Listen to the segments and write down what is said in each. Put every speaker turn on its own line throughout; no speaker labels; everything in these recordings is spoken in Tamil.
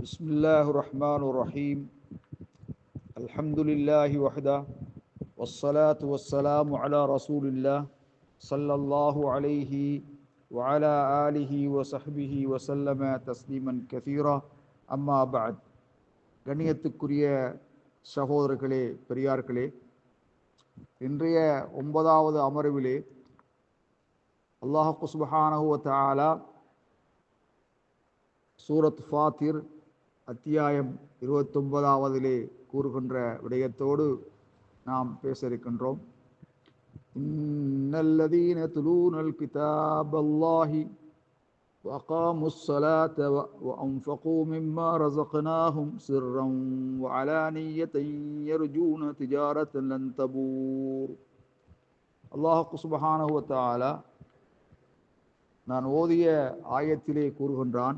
بسم الله الرحمن الرحيم الحمد لله وحده والصلاة والسلام على رسول الله صلى الله عليه وعلى آله وصحبه وسلم تسليما كثيرا أما بعد கண்ணியத்துக்குரிய சகோதரர்களே பெரியார்களே, இன்றைய 9வது அமர்விலே அல்லாஹ் சுப்ஹானஹு வ தஆலா சூரத் ஃபாத்திர் அத்தியாயம் 29வதிலே கூறுகின்ற விடயத்தோடு நாம் பேச இருக்கின்றோம். இன்னல்லதீன யத்லூனல் கிதாபல்லாஹி وأقاموا الصلاة وأنفقوا مما رزقناهم سرا وعلانية يرجون تجارة لن تبور. அல்லாஹ் சுப்ஹானஹு வ தஆலா நான் ஓதிய ஆயத்திலே கூறுகின்றான்,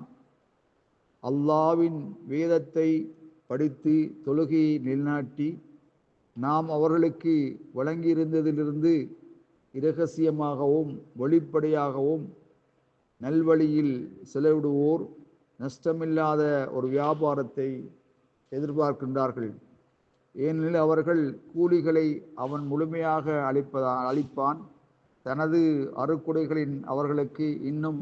அல்லாஹ்வின் வேதத்தை படித்து தொழுகையை நிலைநாட்டி நாம் அவர்களுக்கு வழங்கியிருந்ததிலிருந்து இரகசியமாகவும் வெளிப்படையாகவும் நல்வழியில் செலவிடுவோர் நஷ்டமில்லாத ஒரு வியாபாரத்தை எதிர்பார்க்கின்றார்கள். ஏனெனில் அவர்கள் கூலிகளை அவன் முழுமையாக அளிப்பான். தனது அருக்குடைகளின் அவர்களுக்கு இன்னும்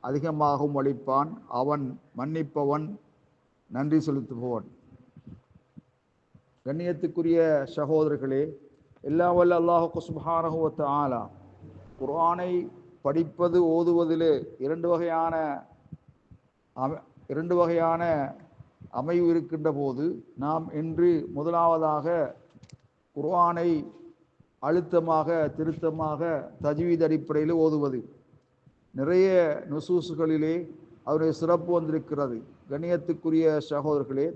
அதிகமாகவும் அளிப்பான். அவன் மன்னிப்பவன், நன்றி செலுத்துபவன். கண்ணியத்துக்குரிய சகோதரர்களே, எல்லாம் வல்ல அல்லாஹ் சுப்ஹானஹு வ தஆலா குர்ஆனை படிப்பது ஓதுவதிலே இரண்டு வகையான அமைவு இருக்கின்ற போது, நாம் இன்று முதலாவதாக குர்ஆனை அழுத்தமாக திருத்தமாக தஜ்வீத் அடிப்படையில் ஓதுவது. நிறைய நுசூஸ்களிலே அவருடைய சிறப்பு வந்திருக்கிறது. கண்ணியத்துக்குரிய சகோதரர்களே,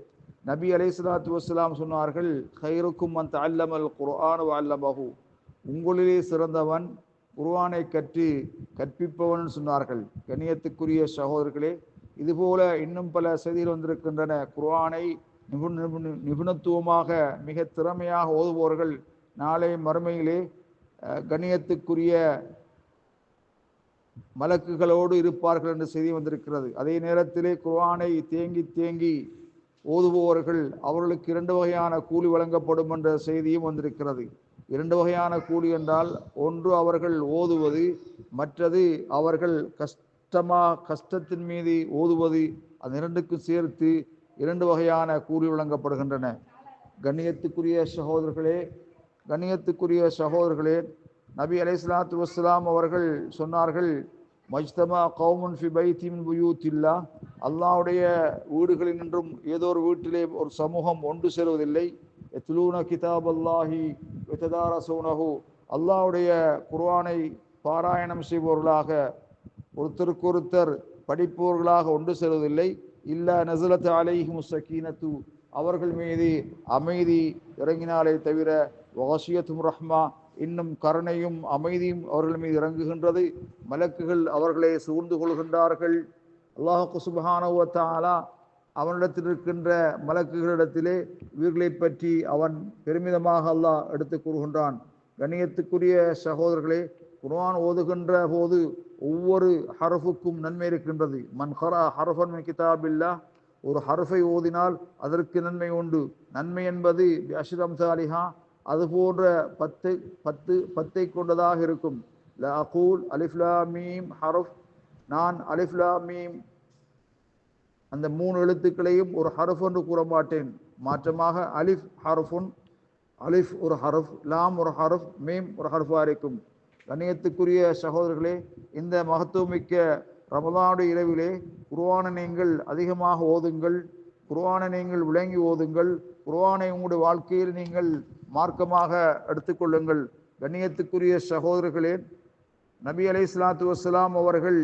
நபி அலைஹிஸ்ஸலாத்து வஸ்ஸலாம் சொன்னார்கள், கைருக்கும் மன் தஅல்லமல் குர்ஆன் வ அல்லமஹு, உங்களிலே சிறந்தவன் குர்ஆனை கற்பிப்பவன் சொன்னார்கள். கண்ணியத்துக்குரிய சகோதரர்களே, இதுபோல இன்னும் பல செய்திகள் வந்திருக்கின்றன. குர்ஆனை நிபுணத்துவமாக மிக திறமையாக ஓதுபவர்கள் நாளை மறுமையிலே கண்ணியத்துக்குரிய மலக்குகளோடு இருப்பார்கள் என்ற செய்தி வந்திருக்கிறது. அதே நேரத்திலே குர்ஆனை தேங்கி ஓதுபவர்கள் அவர்களுக்கு இரண்டு வகையான கூலி வழங்கப்படும் என்ற செய்தியும் வந்திருக்கிறது. இரண்டு வகையான கூலி என்றால், ஒன்று அவர்கள் ஓதுவது, மற்றது அவர்கள் கஷ்டத்தின் மீது ஓதுவது. அந்த இரண்டுக்கும் சேர்த்து இரண்டு வகையான கூலி வழங்கப்படுகின்றன. கண்ணியத்துக்குரிய சகோதரர்களே, நபி அலைஹிஸ்ஸலாத்து வஸ்ஸலாம் அவர்கள் சொன்னார்கள், மஜ்தமா கௌமுன் ஃபி பைத்தின் மின் புயூத்தில்லாஹ், அல்லாஹ்வுடைய வீடுகளில் நின்றும் ஏதோ ஒரு வீட்டிலே ஒரு சமூகம் ஒன்று சேருவதில்லை. யத்லூன கிதாபல்லாஹி வயததாரஸூனஹு, அல்லாஹ்வுடைய குர்ஆனை பாராயணம் செய்பவர்களாக ஒருத்தருக்கொருத்தர் படிப்பவர்களாக ஒன்று சேருவதில்லை. இல்லா நஸலத் அலைஹிமுஸ் ஸகீனத்து, அவர்கள் மீது அமைதி இறங்கினாலே தவிர, வகஷியத்தும் ரஹ்மா, இன்னும் கருணையும் அமைதியும் அவர்கள் மீது இறங்குகின்றது. மலக்குகள் அவர்களை சூழ்ந்து கொள்கின்றார்கள். அல்லாஹ் சுப்ஹானஹு வ தஆலா அவனிடத்தில் இருக்கின்ற மலக்குகளிடத்திலே இவர்களை பற்றி அவன் பெருமிதமாக அல்லாஹ் எடுத்து கூறுகின்றான். கண்ணியத்துக்குரிய சகோதரர்களே, குர்ஆன் ஓதுகின்ற போது ஒவ்வொரு ஹர்ஃபுக்கும் நன்மை இருக்கின்றது. மன் கரா ஹர்ஃபன் மின் கிதாபில்லாஹ், ஒரு ஹர்ஃபை ஓதினால் அதற்கு நன்மை உண்டு. நன்மை என்பது பிஅஷ்ரி அம்சாலிஹா, அது போன்ற பத்தை கொண்டதாக இருக்கும். ல அகூல் அலிஃப் லாம் மீம் ஹர்ஃப், நான் அலிஃப் லாம் மீம் அந்த 3 எழுத்துக்களையும் ஒரு ஹர்ஃப் என்று கூற மாட்டேன். மாற்றமாக அலிஃப் ஹர்ஃபுன், அலிஃப் ஒரு ஹர்ஃப், லாம் ஒரு ஹர்ஃப், மீம் ஒரு ஹர்ஃபாக இருக்கும். கண்ணியத்துக்குரிய சகோதரர்களே, இந்த மகத்துவமிக்க ரமலானுடைய இரவிலே குர்ஆனை நீங்கள் அதிகமாக ஓதுங்கள். குர்ஆனை நீங்கள் விளங்கி ஓதுங்கள். குர்ஆனை உங்களுடைய வாழ்க்கையில் நீங்கள் மார்க்கமாக எடுத்துக்கொள்ளுங்கள். கண்ணியத்துக்குரிய சகோதரர்களே, நபி அலைஹிஸ்ஸலாத்து வஸ்ஸலாம் அவர்கள்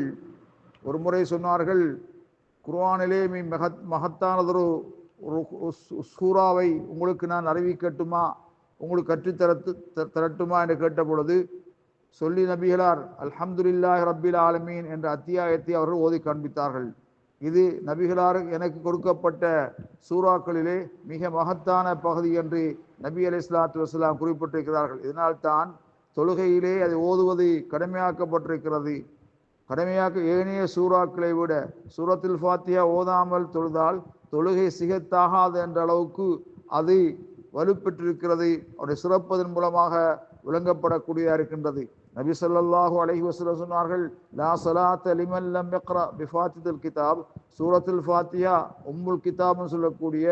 ஒரு முறை சொன்னார்கள், குர்ஆனிலே மகத்தானதொரு சூறாவை உங்களுக்கு நான் அறிவிக்கட்டுமா, உங்களுக்கு கற்றுத்தரட்டுமா என்று கேட்ட பொழுது சொல்லி நபிகளார் அல்ஹம்துலில்லாஹி ரப்பில் ஆலமீன் என்ற அத்தியாயத்தை அவர்கள் ஓதி காண்பித்தார்கள். இது நபிகளார் எனக்கு கொடுக்கப்பட்ட சூறாக்களிலே மிக மகத்தான பகுதி என்று நபி அலைஹிஸ்ஸலாத்து வஸ்ஸலாம் குறிப்பிட்டிருக்கிறார்கள். இதனால் தான் தொழுகையிலே அதை ஓதுவது கடமையாக்கப்பட்டிருக்கிறது. கடமையாக ஏனைய சூறாக்களை விட சூரத்துல் ஃபாத்திஹா ஓதாமல் தொழுதால் தொழுகை சிகத்தாகாது என்ற அளவுக்கு அது வலுப்பெற்றிருக்கிறது. அவருடைய சிறப்பதன் மூலமாக விளங்கப்படக்கூடியதாக இருக்கின்றது. நபி ஸல்லல்லாஹு அலைஹி வஸல்லம் சொன்னார்கள், லா ஸலாத்த லிமன் லம் யக்ரா பிஃபாத்திஹில் கிதாப். சூரத்துல் ஃபாத்திஹா உம்முல் கிதாப்னு சொல்லக்கூடிய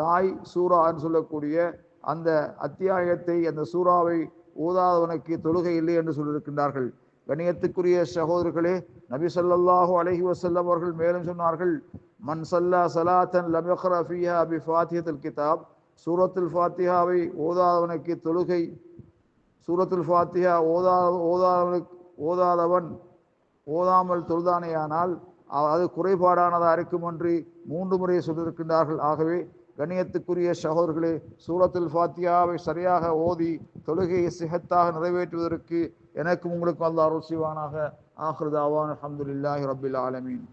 தாய் சூரான்னு சொல்லக்கூடிய அந்த அத்தியாயத்தை, அந்த சூறாவை ஓதாதவனுக்கு தொழுகை இல்லை என்று சொல்லியிருக்கின்றார்கள். கண்ணியத்துக்குரிய சகோதரர்களே, நபி ஸல்லல்லாஹு அலைஹி வஸல்லம் அவர்கள் மேலும் சொன்னார்கள், மன் ஸல்லா ஸலாத்தன் லம் யக்ரா ஃபீஹா பிஃபாத்திஹில் கிதாப். சூரத்துல் ஃபாத்திஹாவை ஓதாதவனுக்கு தொழுகை, சூரத்துல் ஃபாத்திஹா ஓதாதவன் ஓதாமல் தொழுதானேயானால் அது குறைபாடானதாக இருக்கும் என்று 3 முறை சொல்லியிருக்கின்றார்கள். ஆகவே கண்ணியத்துக்குரிய சகோதரர்களே, சூரத்துல் ஃபாத்திஹாவை சரியாக ஓதி தொழுகையை சிஹத்தாக நிறைவேற்றுவதற்கு எனக்கும் உங்களுக்கும் அல்லாஹ் அருள் செய்வானாக. ஆகிரு தாவான் அல்ஹம்துலில்லாஹி ரப்பில் ஆலமீன்.